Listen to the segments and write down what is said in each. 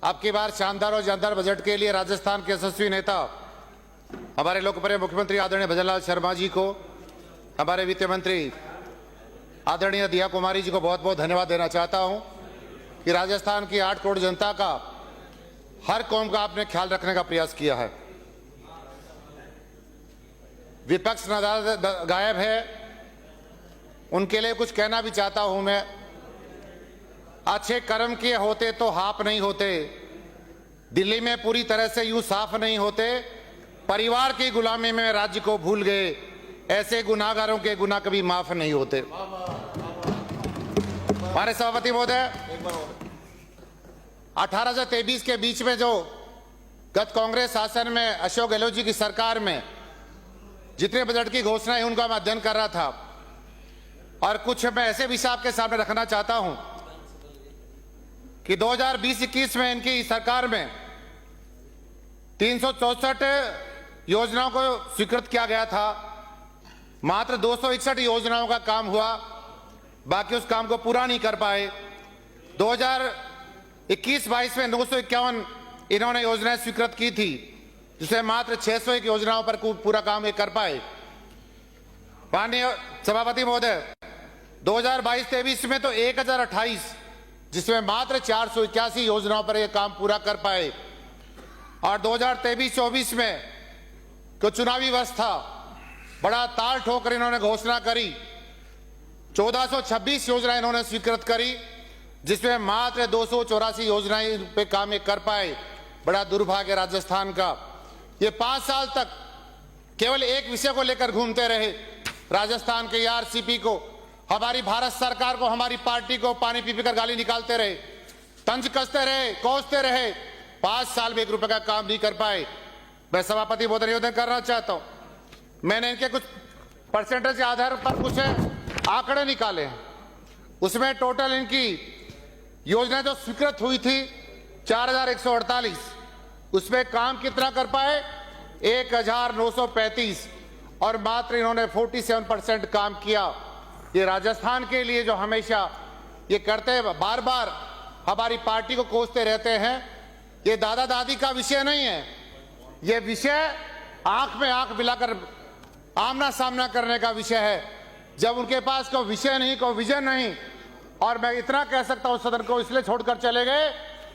आपकी बार शानदार और जानदार बजट के लिए राजस्थान के यशस्वी नेता हमारे लोकप्रिय मुख्यमंत्री आदरणीय भजनलाल शर्मा जी को, हमारे वित्त मंत्री आदरणीय दिया कुमारी जी को बहुत बहुत धन्यवाद देना चाहता हूं कि राजस्थान की 8 करोड़ जनता का, हर कौम का आपने ख्याल रखने का प्रयास किया है। विपक्ष नदारद गायब है, उनके लिए कुछ कहना भी चाहता हूं मैं। अच्छे कर्म किए होते तो हाफ नहीं होते, दिल्ली में पूरी तरह से यूं साफ नहीं होते, परिवार की गुलामी में राज्य को भूल गए, ऐसे गुनाहगारों के गुनाह कभी माफ नहीं होते। हमारे सभापति महोदय, 18 से 23 के बीच में जो गत कांग्रेस शासन में अशोक गहलोत जी की सरकार में जितने बजट की घोषणाएं उनका मैं अध्ययन कर रहा था, और कुछ मैं ऐसे विषय आपके सामने रखना चाहता हूं कि 2020-21 में इनकी सरकार में 364 योजनाओं को स्वीकृत किया गया था। मात्र 261 योजनाओं का काम हुआ, बाकी उस काम को पूरा नहीं कर पाए। 2021-22 में 951 इन्होंने योजनाएं स्वीकृत की थी, जिसमें मात्र 601 योजनाओं पर पूरा काम ये कर पाए। माननीय सभापति महोदय, 2022-23 में तो 1028, जिसमें मात्र 481 योजनाओं पर यह काम पूरा कर पाए। और 2023-24 में जो चुनावी वर्ष था, बड़ा ताल ठोकर इन्होंने घोषणा करी, 1426 योजनाएं इन्होंने स्वीकृत करी, जिसमें मात्र 284 योजनाएं पे काम कर पाए। बड़ा दुर्भाग्य राजस्थान का। ये 5 साल तक केवल एक विषय को लेकर घूमते रहे, राजस्थान के आरसीपी को, हमारी भारत सरकार को, हमारी पार्टी को पानी पी कर गाली निकालते रहे, तंज कसते रहे, कोसते रहे। 5 साल में 1 रुपए का काम नहीं कर पाए। मैं सभापति महोदय निवेदन करना चाहता हूं, मैंने इनके कुछ परसेंटेज के आधार पर कुछ आंकड़े निकाले हैं। उसमें टोटल इनकी योजना जो स्वीकृत हुई थी 4148, उसमें काम कितना कर पाए? 1935, और मात्र इन्होंने 47% काम किया। ये राजस्थान के लिए जो हमेशा ये करते हैं, बार बार हमारी पार्टी को कोसते रहते हैं, ये दादा दादी का विषय नहीं है। ये विषय आंख में आंख मिलाकर आमना सामना करने का विषय है। जब उनके पास कोई विषय नहीं, कोई विजन नहीं, और मैं इतना कह सकता हूं सदन को इसलिए छोड़कर चले गए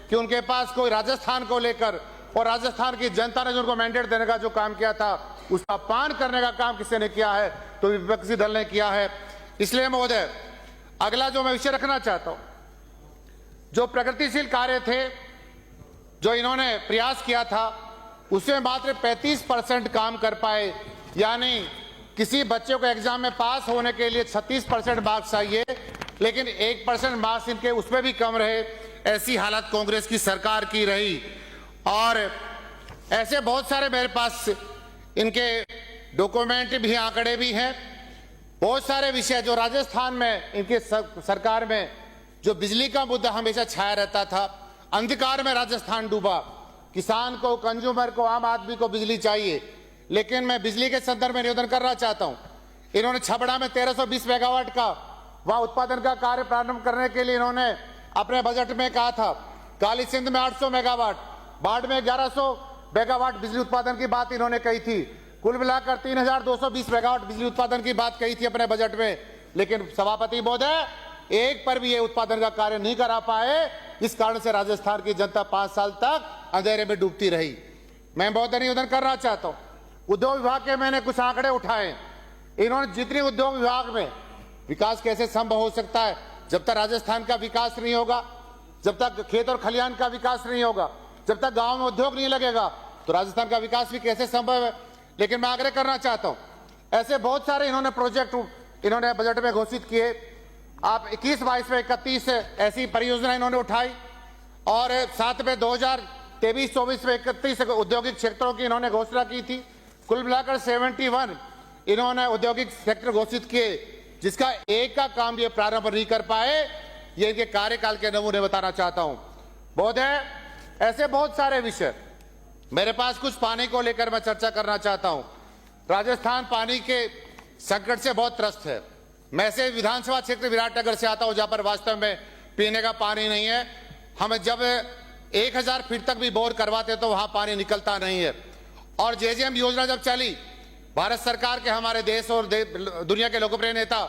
कि उनके पास कोई राजस्थान को लेकर और राजस्थान की जनता ने जो उनको मैंडेट देने का जो काम किया था, उसका पान करने का काम किसी ने किया है तो विपक्षी दल ने किया है। इसलिए महोदय, अगला जो मैं विषय रखना चाहता हूं, जो प्रगतिशील कार्य थे जो इन्होंने प्रयास किया था, उसमें मात्र 35% काम कर पाए। यानी किसी बच्चे को एग्जाम में पास होने के लिए 36% मार्क्स चाहिए, लेकिन 1% मार्क्स इनके उसमें भी कम रहे। ऐसी हालत कांग्रेस की सरकार की रही। और ऐसे बहुत सारे मेरे पास इनके डॉक्यूमेंट भी, आंकड़े भी हैं। बहुत सारे विषय जो राजस्थान में इनके सरकार में जो बिजली का मुद्दा हमेशा छाया रहता था, अंधकार में राजस्थान डूबा। किसान को, कंज्यूमर को, आम आदमी को बिजली चाहिए, लेकिन मैं बिजली के संदर्भ में निवेदन करना चाहता हूं। इन्होंने छबड़ा में 1320 मेगावाट का वहां उत्पादन का कार्य प्रारंभ करने के लिए इन्होंने अपने बजट में कहा था। काली सिंध में 800 मेगावाट, बाढ़ में 1100 मेगावाट बिजली उत्पादन की बात इन्होंने कही थी। कुल मिलाकर 3220 मेगावाट बिजली उत्पादन की बात कही थी अपने बजट में, लेकिन सभापति महोदय, एक पर भी ये उत्पादन का कार्य नहीं करा पाए। इस कारण से राजस्थान की जनता 5 साल तक अंधेरे में डूबती रही। मैं बहुत निवेदन करना चाहता हूं, उद्योग विभाग के मैंने कुछ आंकड़े उठाए। इन्होंने जितनी उद्योग विभाग में विकास कैसे संभव हो सकता है, जब तक राजस्थान का विकास नहीं होगा, जब तक खेत और खलिहान का विकास नहीं होगा, जब तक गांव में उद्योग नहीं लगेगा, तो राजस्थान का विकास भी कैसे संभव है। लेकिन मैं आग्रह करना चाहता हूं, ऐसे बहुत सारे इन्होंने प्रोजेक्ट इन्होंने बजट में घोषित किए। आप 21-22 में 31 ऐसी परियोजनाएं इन्होंने उठाई, और साथ में 2023-24 में 31 औद्योगिक क्षेत्रों की इन्होंने घोषणा की थी। कुल मिलाकर 71 इन्होंने औद्योगिक सेक्टर घोषित किए, जिसका एक का काम ये प्रारंभ नहीं कर पाए। ये इनके कार्यकाल के नमूने बताना चाहता हूं। महोदय, ऐसे बहुत सारे विषय मेरे पास, कुछ पानी को लेकर मैं चर्चा करना चाहता हूं। राजस्थान पानी के संकट से बहुत त्रस्त है। मैं से विधानसभा क्षेत्र विराटनगर से आता हूं, जहां पर वास्तव में पीने का पानी नहीं है। हम जब 1000 फीट तक भी बोर करवाते तो वहां पानी निकलता नहीं है। और जेजेएम योजना जब चली, भारत सरकार के हमारे देश और दुनिया के लोकप्रिय नेता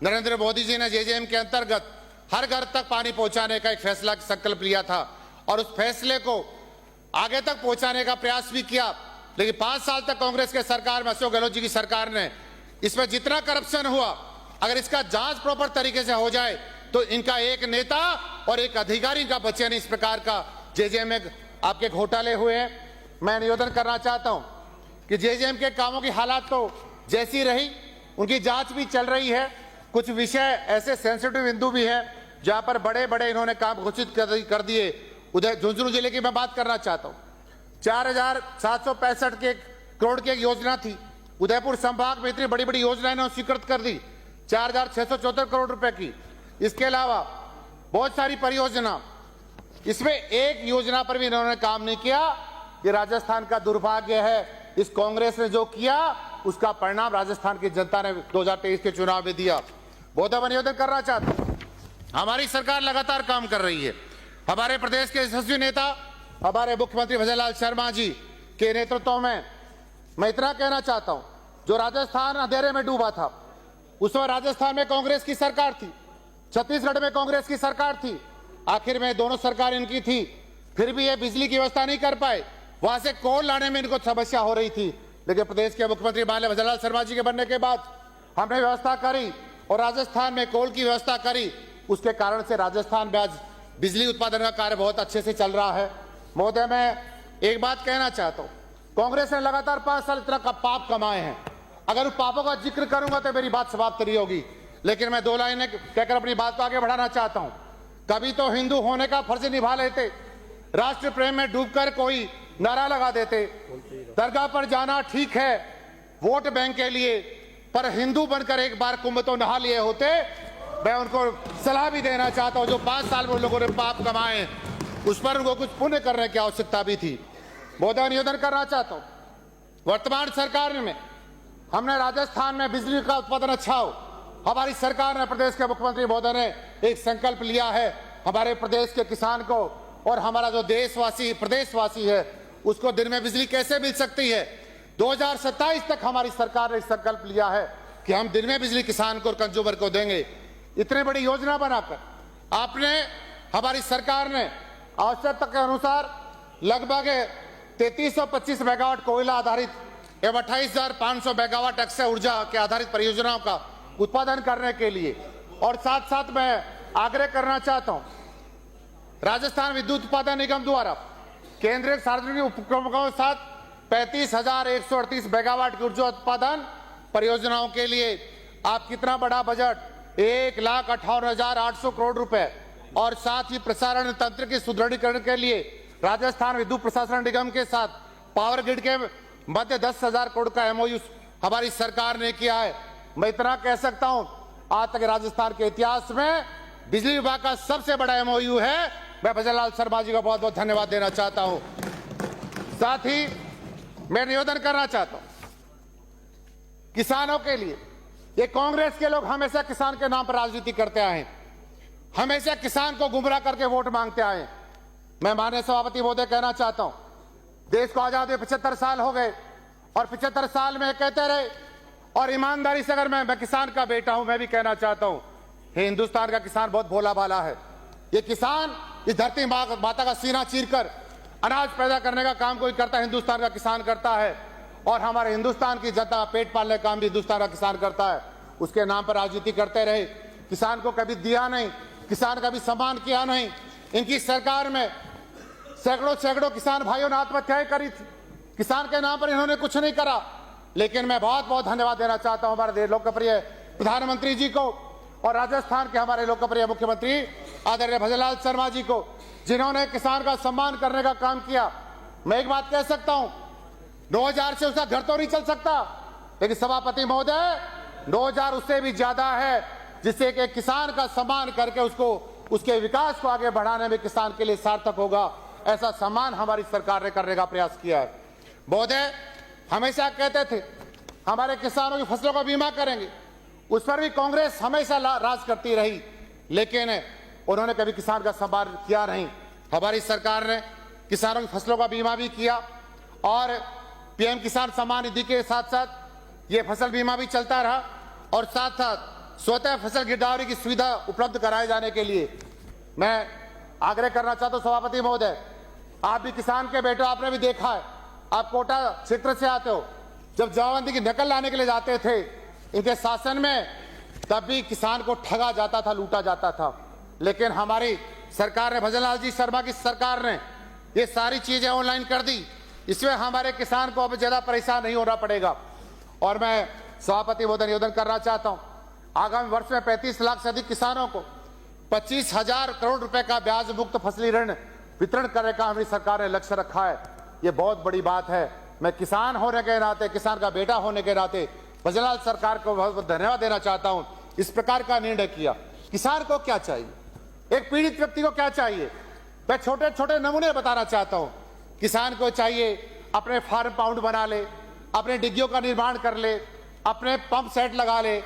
नरेंद्र मोदी जी ने जेजेएम के अंतर्गत हर घर तक पानी पहुंचाने का एक फैसला संकल्प लिया था और उस फैसले को आगे तक पहुंचाने का प्रयास भी किया। लेकिन 5 साल तक कांग्रेस के सरकार में, अशोक गहलोत जी की सरकार ने इसमें जितना करप्शन हुआ, अगर इसका जांच प्रॉपर तरीके से हो जाए तो इनका एक नेता और एक अधिकारी का बचे नहीं। इस प्रकार का जेजेएम में आपके घोटाले हुए हैं। मैं निवेदन करना चाहता हूं कि जेजेएम के कामों की हालात तो जैसी रही, उनकी जांच भी चल रही है। कुछ विषय ऐसे सेंसिटिव बिंदु भी हैं जहां पर बड़े बड़े इन्होंने काम घोषित कर दिए। उधर झुंझुनू जिले की मैं बात करना चाहता हूं। 4765 करोड़ की एक योजना थी। उदयपुर संभाग में इतनी बड़ी बड़ी योजनाएं इन्होंने स्वीकृत कर दी, 4674 करोड़ रुपए की। इसके अलावा बहुत सारी परियोजना, इसमें एक योजना पर भी इन्होंने काम नहीं किया। ये राजस्थान का दुर्भाग्य है। इस कांग्रेस ने जो किया उसका परिणाम राजस्थान की जनता ने 2023 के चुनाव में दिया। बहुत निवेदन करना चाहता हूं, हमारी सरकार लगातार काम कर रही है। हमारे प्रदेश के यशस्वी नेता हमारे मुख्यमंत्री भजनलाल शर्मा जी के नेतृत्व में मैं इतना कहना चाहता हूं, जो राजस्थान अंधेरे में डूबा था उस समय राजस्थान में कांग्रेस की सरकार थी, छत्तीसगढ़ में कांग्रेस की सरकार थी, आखिर में दोनों सरकार इनकी थी, फिर भी ये बिजली की व्यवस्था नहीं कर पाए। वहां से कोल लाने में इनको समस्या हो रही थी। लेकिन प्रदेश के मुख्यमंत्री माननीय भजनलाल शर्मा जी के बनने के बाद हमने व्यवस्था करी और राजस्थान में कोल की व्यवस्था करी। उसके कारण से राजस्थान में आज बिजली उत्पादन का कार्य बहुत अच्छे से चल रहा है। महोदय, मैं एक बात कहना चाहता हूं, कांग्रेस ने लगातार 5 साल इतना का पाप कमाए हैं। अगर उन पापों का जिक्र करूंगा तो मेरी बात समाप्त नहीं होगी, लेकिन मैं 2 लाइनें कहकर अपनी बात को आगे बढ़ाना चाहता हूं। कभी तो हिंदू होने का फर्ज निभा लेते, राष्ट्र प्रेम में डूबकर कोई नारा लगा देते। दरगाह पर जाना ठीक है वोट बैंक के लिए, पर हिंदू बनकर एक बार कुंभ तो नहा लिए होते। मैं उनको सलाह भी देना चाहता हूं, जो 5 साल में उन लोगों ने पाप कमाए उस पर उनको कुछ पुण्य करने की आवश्यकता भी थी। बहुत निवेदन करना चाहता हूं, वर्तमान सरकार में हमने राजस्थान में बिजली का उत्पादन अच्छा हो, हमारी सरकार ने, प्रदेश के मुख्यमंत्री महोदय ने एक संकल्प लिया है हमारे प्रदेश के किसान को और हमारा जो देशवासी प्रदेशवासी है उसको दिन में बिजली कैसे मिल सकती है। 2027 तक हमारी सरकार ने संकल्प लिया है कि हम दिन में बिजली किसान को और कंज्यूमर को देंगे। इतनी बड़ी योजना बनाकर आपने, हमारी सरकार ने आवश्यकता के अनुसार लगभग 3325 मेगावाट कोयला आधारित एवं 28,500 मेगावाट अक्षय ऊर्जा के आधारित परियोजनाओं का उत्पादन करने के लिए, और साथ साथ मैं आग्रह करना चाहता हूं, राजस्थान विद्युत उत्पादन निगम द्वारा केंद्रीय सार्वजनिक उपक्रमों के साथ 35,138 मेगावाट की ऊर्जा उत्पादन परियोजनाओं के लिए आप कितना बड़ा बजट, 1,58,800 करोड़ रुपए, और साथ ही प्रसारण तंत्र के सुदृढ़ीकरण के लिए राजस्थान विद्युत प्रशासन निगम के साथ पावर ग्रिड के मध्य 10,000 करोड़ का एमओयू हमारी सरकार ने किया है। मैं इतना कह सकता हूं, आज तक राजस्थान के इतिहास में बिजली विभाग का सबसे बड़ा एमओयू है। मैं भजनलाल शर्मा जी को बहुत बहुत धन्यवाद देना चाहता हूं। साथ ही मैं निवेदन करना चाहता हूं किसानों के लिए, ये कांग्रेस के लोग हमेशा किसान के नाम पर राजनीति करते आए, हमेशा किसान को गुमराह करके वोट मांगते आए। मैं माननीय सभापति महोदय कहना चाहता हूं, देश को आजाद हुए 75 साल हो गए और 75 साल में कहते रहे, और ईमानदारी से अगर मैं किसान का बेटा हूं, मैं भी कहना चाहता हूं, हिंदुस्तान का किसान बहुत भोला भाला है। ये किसान इस धरती माता का सीना चीरकर अनाज पैदा करने का काम कोई करता है, हिंदुस्तान का किसान करता है। और हमारे हिंदुस्तान की जनता पेट पालने का काम भी हिंदुस्तान का किसान करता है। उसके नाम पर राजनीति करते रहे, किसान को कभी दिया नहीं, किसान का भी सम्मान किया नहीं। इनकी सरकार में सैकड़ों किसान भाइयों ने आत्महत्याएं करी थी, किसान के नाम पर इन्होंने कुछ नहीं करा। लेकिन मैं बहुत बहुत धन्यवाद देना चाहता हूं हमारे लोकप्रिय प्रधानमंत्री जी को और राजस्थान के हमारे लोकप्रिय मुख्यमंत्री आदरणीय भजनलाल शर्मा जी को, जिन्होंने किसान का सम्मान करने का काम किया। मैं एक बात कह सकता हूं, 9,000 से उसका घर तो नहीं चल सकता, लेकिन सभापति महोदय 9,000 उससे भी ज्यादा है, जिससे एक किसान का सम्मान करके उसको उसके विकास को आगे बढ़ाने में किसान के लिए सार्थक होगा। ऐसा सम्मान हमारी सरकार ने करने का प्रयास किया है। महोदय हमेशा कहते थे हमारे किसानों की फसलों का बीमा करेंगे, उस पर भी कांग्रेस हमेशा राज करती रही, लेकिन उन्होंने कभी किसान का सम्मान किया नहीं। हमारी सरकार ने किसानों की फसलों का बीमा भी किया और पीएम किसान सम्मान निधि के साथ साथ ये फसल बीमा भी चलता रहा और साथ साथ स्वतः फसल गिरदावरी की सुविधा उपलब्ध कराए जाने के लिए मैं आग्रह करना चाहता हूं सभापति महोदय, आप भी किसान के बेटे, आपने भी देखा है, आप कोटा क्षेत्र से आते हो, जब जमाबंदी की नकल लाने के लिए जाते थे इनके शासन में, तब भी किसान को ठगा जाता था, लूटा जाता था। लेकिन हमारी सरकार ने, भजनलाल जी शर्मा की सरकार ने ये सारी चीजें ऑनलाइन कर दी। इसमें हमारे किसान को अब ज्यादा परेशान नहीं होना पड़ेगा। और मैं सभापति महोदय निवेदन करना चाहता हूं, आगामी वर्ष में 35 लाख से अधिक किसानों को 25,000 करोड़ रुपए का ब्याज मुक्त फसली ऋण वितरण करने का हमारी सरकार ने लक्ष्य रखा है। ये बहुत बड़ी बात है। मैं किसान होने के नाते, किसान का बेटा होने के नाते भजनलाल सरकार को बहुत बहुत धन्यवाद देना चाहता हूं। इस प्रकार का निर्णय किया। किसान को क्या चाहिए, एक पीड़ित व्यक्ति को क्या चाहिए, मैं छोटे छोटे नमूने बताना चाहता हूं। किसान को चाहिए अपने फार्म पाउंड बना ले, अपने डिग्गियों का निर्माण कर ले, अपने पंप सेट लगा ले,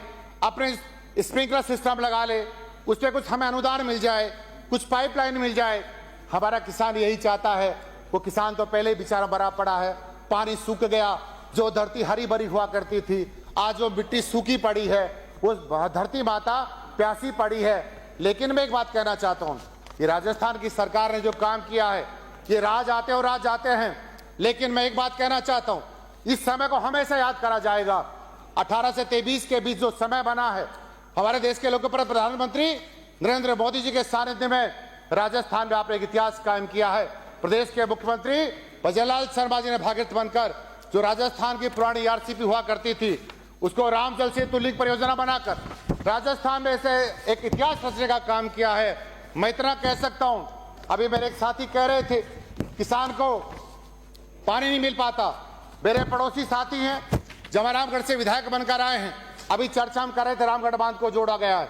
अपने स्प्रिंकलर सिस्टम लगा ले, उस पर कुछ हमें अनुदान मिल जाए, कुछ पाइपलाइन मिल जाए। हमारा किसान यही चाहता है। वो किसान तो पहले ही बेचारा मरा पड़ा है, पानी सूख गया, जो धरती हरी भरी हुआ करती थी आज वो मिट्टी सूखी पड़ी है, वो धरती माता प्यासी पड़ी है। लेकिन मैं एक बात कहना चाहता हूं, ये राजस्थान की सरकार ने जो काम किया है, ये राज आते और राज जाते हैं, लेकिन मैं एक बात कहना चाहता हूं, इस समय को हमेशा याद करा जाएगा। 18 से 23 के बीच जो समय बना है, हमारे देश के लोकप्रिय प्रधानमंत्री नरेंद्र मोदी जी के सानिध्य में राजस्थान में आपने एक इतिहास कायम किया है। प्रदेश के मुख्यमंत्री भजनलाल शर्मा जी ने भागीरथ बनकर जो राजस्थान की पुरानी आरसीपी हुआ करती थी, उसको रामजल सेतु लिंक परियोजना बनाकर राजस्थान में से एक इतिहास रचने का काम किया है। मैं इतना कह सकता हूं, अभी मेरे एक साथी कह रहे थे किसान को पानी नहीं मिल पाता। मेरे पड़ोसी साथी हैं, जमारामगढ़ से विधायक बनकर आए हैं, अभी चर्चा हम कर रहे थे, रामगढ़ बांध को जोड़ा गया है।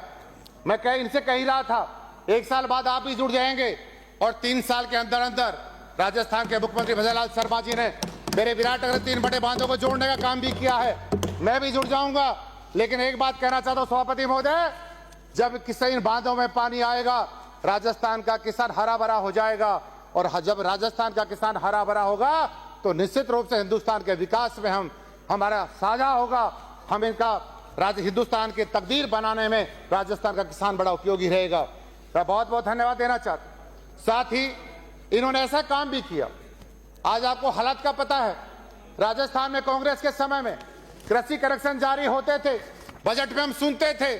मैं इनसे कह ही रहा था, 1 साल बाद आप भी जुड़ जाएंगे और 3 साल के अंदर अंदर राजस्थान के मुख्यमंत्री भजनलाल शर्मा जी ने मेरे विराटनगर 3 बड़े बांधों को जोड़ने का काम भी किया है। मैं भी जुड़ जाऊंगा। लेकिन एक बात कहना चाहता हूं सभापति महोदय, जब किसी बांधों में पानी आएगा, राजस्थान का किसान हरा भरा हो जाएगा और जब राजस्थान का किसान हरा भरा होगा तो निश्चित रूप से हिंदुस्तान के विकास में हमारा साझा होगा। हम इनका हिंदुस्तान की तकदीर बनाने में राजस्थान का किसान बड़ा उपयोगी रहेगा। मैं बहुत बहुत धन्यवाद देना चाहता हूं। साथ ही इन्होंने ऐसा काम भी किया, आज आपको हालात का पता है, राजस्थान में कांग्रेस के समय में कृषि करेक्शन जारी होते थे, बजट में हम सुनते थे,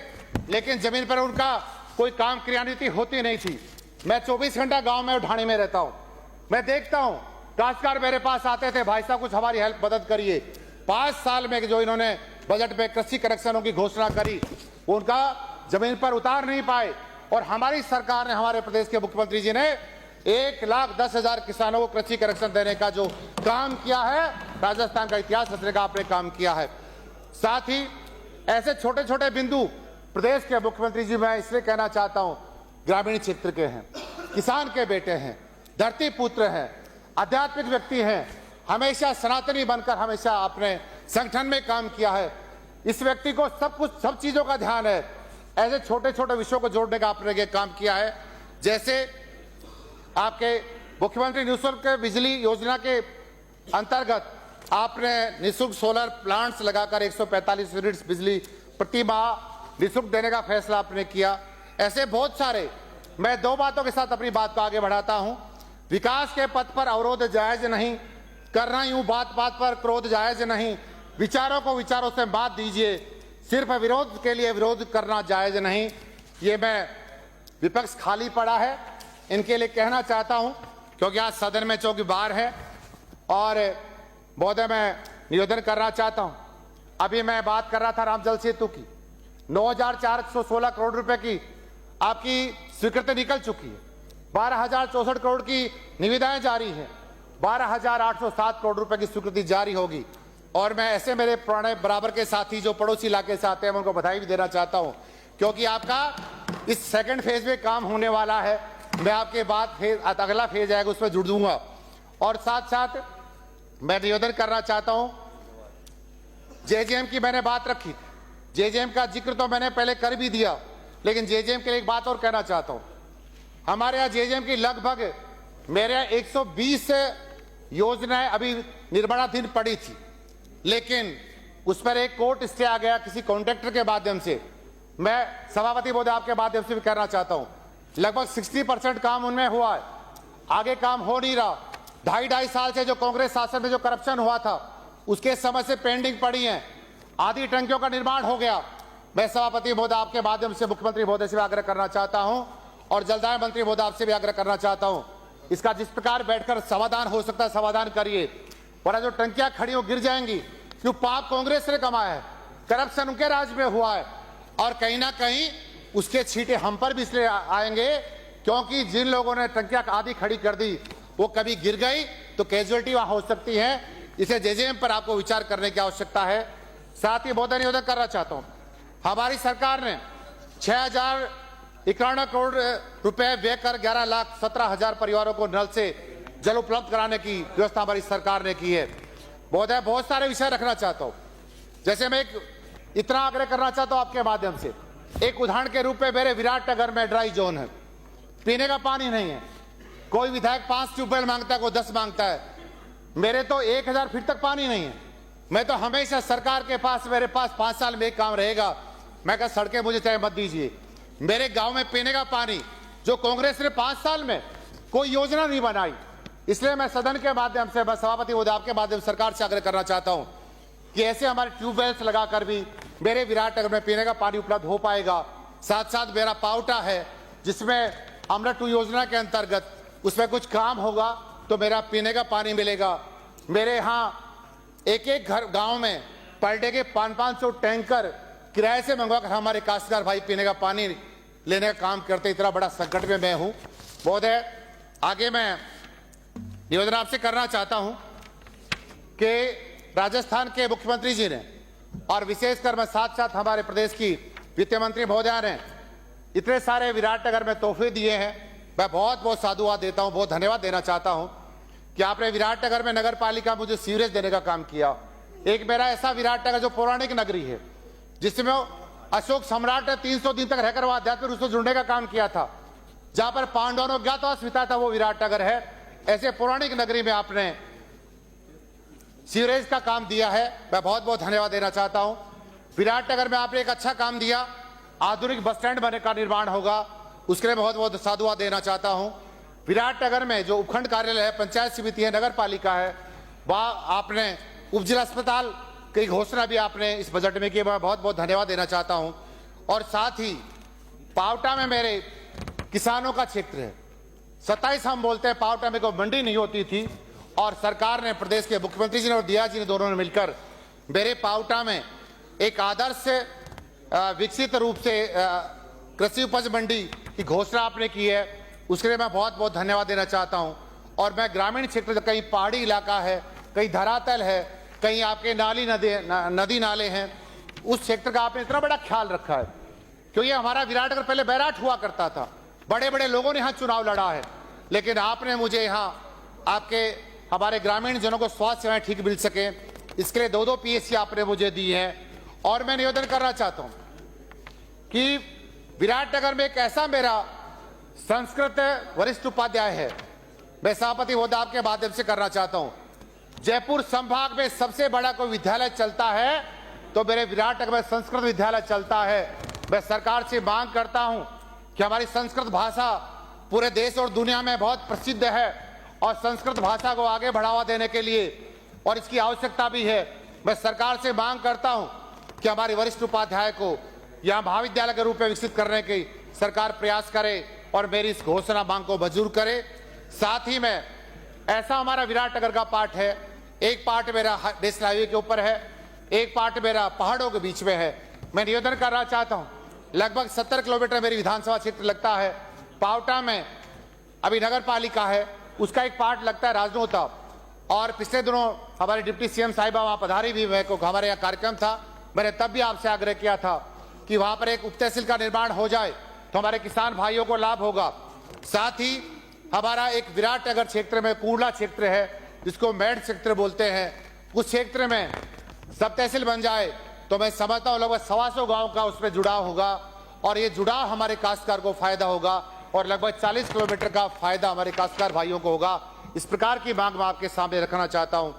लेकिन जमीन पर उनका कोई काम क्रियान्वित होती नहीं थी। मैं 24 घंटा गांव में ढाणी में रहता हूं, मैं देखता हूं काश्तकार मेरे पास आते थे, भाई साहब कुछ हमारी हेल्प मदद करिए। 5 साल में जो इन्होंने बजट में कृषि करेक्शनों की घोषणा करी, उनका जमीन पर उतार नहीं पाए। और हमारी सरकार ने, हमारे प्रदेश के मुख्यमंत्री जी ने 1,10,000 किसानों को कृषि करेक्शन देने का जो काम किया है, राजस्थान का इतिहास रचने का आपने काम किया है। साथ ही ऐसे छोटे छोटे बिंदु प्रदेश के मुख्यमंत्री जी, मैं इसलिए कहना चाहता हूं, ग्रामीण क्षेत्र के हैं, किसान के बेटे हैं, धरती पुत्र हैं, आध्यात्मिक व्यक्ति हैं, हमेशा सनातनी बनकर हमेशा अपने संगठन में काम किया है। इस व्यक्ति को सब चीजों का ध्यान है। ऐसे छोटे छोटे विषयों को जोड़ने का आपने ये काम किया है। जैसे आपके मुख्यमंत्री निःशुल्क बिजली योजना के अंतर्गत आपने निःशुल्क सोलर प्लांट्स लगाकर 145 यूनिट्स बिजली प्रति माह निःशुल्क देने का फैसला आपने किया। ऐसे बहुत सारे, मैं 2 बातों के साथ अपनी बात को आगे बढ़ाता हूं। विकास के पथ पर अवरोध जायज नहीं, करना यूं बात बात पर क्रोध जायज नहीं, विचारों को विचारों से बात दीजिए, सिर्फ विरोध के लिए विरोध करना जायज नहीं। ये मैं, विपक्ष खाली पड़ा है, इनके लिए कहना चाहता हूं, क्योंकि आज सदन में चौकी बार है। और महोदय मैं निवेदन करना चाहता हूं, अभी मैं बात कर रहा था रामजल सेतु की, 9,416 करोड़ रुपए की आपकी स्वीकृति निकल चुकी है, 12,064 करोड़ की निविदाएं जारी हैं, 12,807 करोड़ रुपए की स्वीकृति जारी होगी। और मैं ऐसे मेरे पुराने बराबर के साथी जो पड़ोसी इलाके से आते हैं, मैं उनको बधाई भी देना चाहता हूं, क्योंकि आपका इस सेकंड फेज में काम होने वाला है। मैं आपके बाद अगला फेज आएगा उसमें जुड़ दूंगा। और साथ साथ मैं निवेदन करना चाहता हूं, जेजेएम की मैंने बात रखी, जेजेएम का जिक्र तो मैंने पहले कर भी दिया, लेकिन जेजेएम के लिए एक बात और कहना चाहता हूं। हमारे यहाँ जेजेएम की लगभग मेरे 120 योजनाएं अभी निर्माणाधीन पड़ी थी, लेकिन उस पर एक कोर्ट स्टे आ गया किसी कॉन्ट्रैक्टर के माध्यम से। मैं सभापति महोदय आपके माध्यम से भी कहना चाहता हूं, लगभग 60% काम उनमें हुआ है, आगे काम हो नहीं रहा। 2.5 साल से जो कांग्रेस शासन में जो करप्शन हुआ था उसके समय से पेंडिंग पड़ी है। आधी टंकियों का निर्माण हो गया। मैं सभापति महोदय आपके माध्यम से मुख्यमंत्री महोदय से भी आग्रह करना चाहता हूं और जलदाय मंत्री महोदय आपसे भी आग्रह करना चाहता हूं, इसका जिस प्रकार बैठकर समाधान हो सकता है समाधान करिए, वरना जो टंकियां खड़ी हो गिर जाएंगी। क्यों? पाप कांग्रेस ने कमाया है, करप्शन उनके राज में हुआ है और कहीं ना कहीं उसके छींटे हम पर भी इसलिए आएंगे क्योंकि जिन लोगों ने टंकियां आधी खड़ी कर दी वो कभी गिर गई तो कैजुअलिटी वहां हो सकती है। इसे जेजेएम पर आपको विचार करने की आवश्यकता है। साथ ही बहुत निवेदन करना चाहता हूं, हमारी सरकार ने 6,091 करोड़ रुपए व्यय कर 11,17,000 परिवारों को नल से जल उपलब्ध कराने की व्यवस्था हमारी सरकार ने की है। बहुत सारे विषय रखना चाहता हूं, जैसे मैं इतना आग्रह करना चाहता हूं आपके माध्यम से। एक उदाहरण के रूप में मेरे विराटनगर में ड्राई जोन है, पीने का पानी नहीं है। कोई विधायक 5 ट्यूबवेल मांगता है, कोई 10 मांगता है, मेरे तो 1000 फीट तक पानी नहीं है। मैं तो हमेशा सरकार के पास, मेरे पास 5 साल में एक काम रहेगा, मैं कहा सड़कें मुझे चाहे मत दीजिए, मेरे गांव में पीने का पानी, जो कांग्रेस ने 5 साल में कोई योजना नहीं बनाई। इसलिए मैं सदन के माध्यम से, मैं सभापति महोदय आपके माध्यम से सरकार से आग्रह करना चाहता हूं कि ऐसे हमारे ट्यूबवेल्स लगाकर भी मेरे विराटनगर में पीने का पानी उपलब्ध हो पाएगा। साथ साथ मेरा पावटा है जिसमें अमृत 2 योजना के अंतर्गत उसमें कुछ काम होगा तो मेरा पीने का पानी मिलेगा। मेरे यहाँ एक घर गांव में पर डे के 500 टैंकर किराए से मंगवाकर हमारे काश्तकार भाई पीने का पानी लेने का काम करते। इतना बड़ा संकट में मैं हूं। महोदय, आगे मैं निवेदन आपसे करना चाहता हूं कि राजस्थान के मुख्यमंत्री जी ने और विशेषकर मैं साथ साथ हमारे प्रदेश की वित्त मंत्री महोदया ने इतने सारे विराटनगर में तोहफे दिए हैं। मैं बहुत साधुवाद देता हूं, बहुत धन्यवाद देना चाहता हूं कि आपने विराटनगर में नगर पालिका मुझे सीवरेज देने का काम किया। एक मेरा ऐसा विराटनगर जो पौराणिक नगरी है, जिसमें अशोक सम्राट ने 300 दिन तक रहकर वहां अध्यात्म रूप से जुड़ने का काम किया था, जहां पर पांडवों ने अज्ञातवास बिताया था, वो विराटनगर है। ऐसे पौराणिक नगरी में आपने सीवरेज का काम दिया है, मैं बहुत धन्यवाद देना चाहता हूं। विराटनगर में आपने एक अच्छा काम दिया, आधुनिक बस स्टैंड बनने का निर्माण होगा, उसके लिए बहुत साधुवाद देना चाहता हूं। विराटनगर में जो उपखंड कार्यालय है, पंचायत समिति है, नगर पालिका है, वहां आपने उपजिला अस्पताल की घोषणा भी आपने इस बजट में की, मैं बहुत धन्यवाद देना चाहता हूं। और साथ ही पावटा में मेरे किसानों का क्षेत्र है, 27 हम बोलते हैं, पावटा में कोई मंडी नहीं होती थी और सरकार ने, प्रदेश के मुख्यमंत्री जी ने और दिया जी ने, दोनों ने मिलकर मेरे पावटा में एक आदर्श विकसित रूप से कृषि उपज मंडी की घोषणा आपने की है, उसके लिए मैं बहुत धन्यवाद देना चाहता हूं। और मैं ग्रामीण क्षेत्र, कहीं पहाड़ी इलाका है, कहीं धरातल है, कहीं आपके नदी नाले हैं, उस क्षेत्र का आपने इतना बड़ा ख्याल रखा है। क्योंकि हमारा विराटनगर पहले बैराट हुआ करता था, बड़े लोगों ने यहाँ चुनाव लड़ा है, लेकिन आपने मुझे यहाँ आपके हमारे ग्रामीण जनों को स्वास्थ्य सेवाएं ठीक मिल सके, इसके लिए 2 PSC आपने मुझे दी है। और मैं निवेदन करना चाहता हूं कि विराटनगर में एक ऐसा मेरा संस्कृत वरिष्ठ उपाध्याय है, मैं सभापति महोदय आपके माध्यम से करना चाहता हूं, जयपुर संभाग में सबसे बड़ा कोई विद्यालय चलता है तो मेरे विराटनगर में संस्कृत विद्यालय चलता है। मैं सरकार से मांग करता हूं कि हमारी संस्कृत भाषा पूरे देश और दुनिया में बहुत प्रसिद्ध है और संस्कृत भाषा को आगे बढ़ावा देने के लिए और इसकी आवश्यकता भी है। मैं सरकार से मांग करता हूं कि हमारे वरिष्ठ उपाध्याय को यहाँ महाविद्यालय के रूप में विकसित करने की सरकार प्रयास करे और मेरी इस घोषणा मांग को मंजूर करे। साथ ही में ऐसा हमारा विराटनगर का पार्ट है, एक पार्ट मेरा नेशनल हाईवे के ऊपर है, एक पार्ट मेरा पहाड़ों के बीच में है। मैं निवेदन करना चाहता हूं, लगभग 70 किलोमीटर मेरी विधानसभा क्षेत्र लगता है। पावटा में अभी नगर पालिका है, उसका एक पार्ट लगता है राजनोता। और पिछले दिनों हमारे डिप्टी सीएम साहिबा वहां पधारी भी, मेरे को हमारे यहाँ कार्यक्रम था, मैंने तब भी आपसे आग्रह किया था कि वहां पर एक उप तहसील का निर्माण हो जाए तो हमारे किसान भाइयों को लाभ होगा। साथ ही हमारा एक विराटनगर क्षेत्र में कूड़ला क्षेत्र है, जिसको मेड क्षेत्र बोलते हैं, उस क्षेत्र में सब तहसील बन जाए तो मैं समझता हूं लगभग 125 गांव का उसमें जुड़ाव होगा और ये जुड़ाव हमारे काश्तकार को फायदा होगा। और लगभग 40 किलोमीटर का फायदा हमारे काश्तकार भाइयों को होगा। इस प्रकार की मांग मैं आपके सामने रखना चाहता हूं।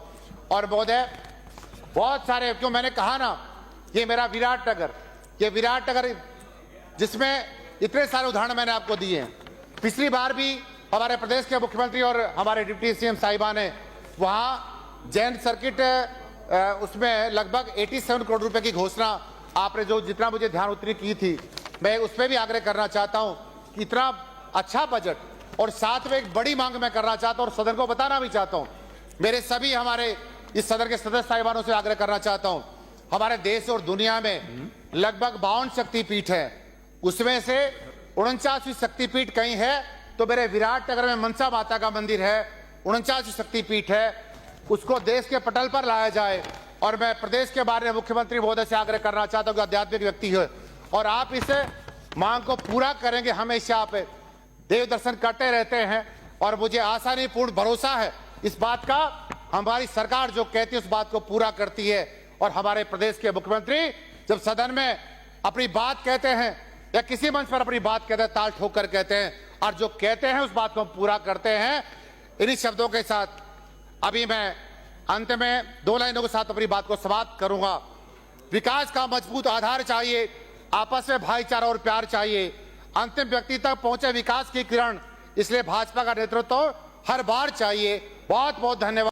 और महोदय, बहुत सारे, क्यों मैंने कहा ना, ये मेरा विराट नगर, ये विराट नगर जिसमें इतने सारे उदाहरण मैंने आपको दिए हैं। पिछली बार भी हमारे प्रदेश के मुख्यमंत्री और हमारे डिप्टी सीएम साहिबा ने वहां जैन सर्किट उसमें लगभग 87 करोड़ रुपए की घोषणा आपने जो जितना मुझे ध्यान उतनी की थी, मैं उस पर भी आग्रह करना चाहता हूं कि इतना अच्छा बजट, और साथ में एक बड़ी मांग मैं करना चाहता हूं और सदन को बताना भी चाहता हूं, मेरे सभी हमारे इस सदन के सदस्य साहिबानों से आग्रह करना चाहता हूं, हमारे देश और दुनिया में लगभग 52 शक्तिपीठ है, उसमें से 49वीं शक्तिपीठ कहीं है तो मेरे विराट नगर में मनसा माता का मंदिर है, 49वीं शक्तिपीठ है, उसको देश के पटल पर लाया जाए। और मैं प्रदेश के बारे में मुख्यमंत्री महोदय से आग्रह करना चाहता हूं कि आध्यात्मिक व्यक्ति है और आप इस मांग को पूरा करेंगे। हमेशा आप देव दर्शन करते रहते हैं और मुझे आशा नहीं, पूर्ण भरोसा है इस बात का, हमारी सरकार जो कहती है उस बात को पूरा करती है। और हमारे प्रदेश के मुख्यमंत्री जब सदन में अपनी बात कहते हैं या किसी मंच पर अपनी बात कहते हैं, ताल ठोक कर कहते हैं और जो कहते हैं उस बात को पूरा करते हैं। इन्हीं शब्दों के साथ अभी मैं अंत में 2 लाइनों के साथ अपनी बात को समाप्त करूंगा। विकास का मजबूत आधार चाहिए, आपस में भाईचारा और प्यार चाहिए, अंतिम व्यक्ति तक पहुंचे विकास की किरण, इसलिए भाजपा का नेतृत्व हर बार चाहिए। बहुत बहुत धन्यवाद।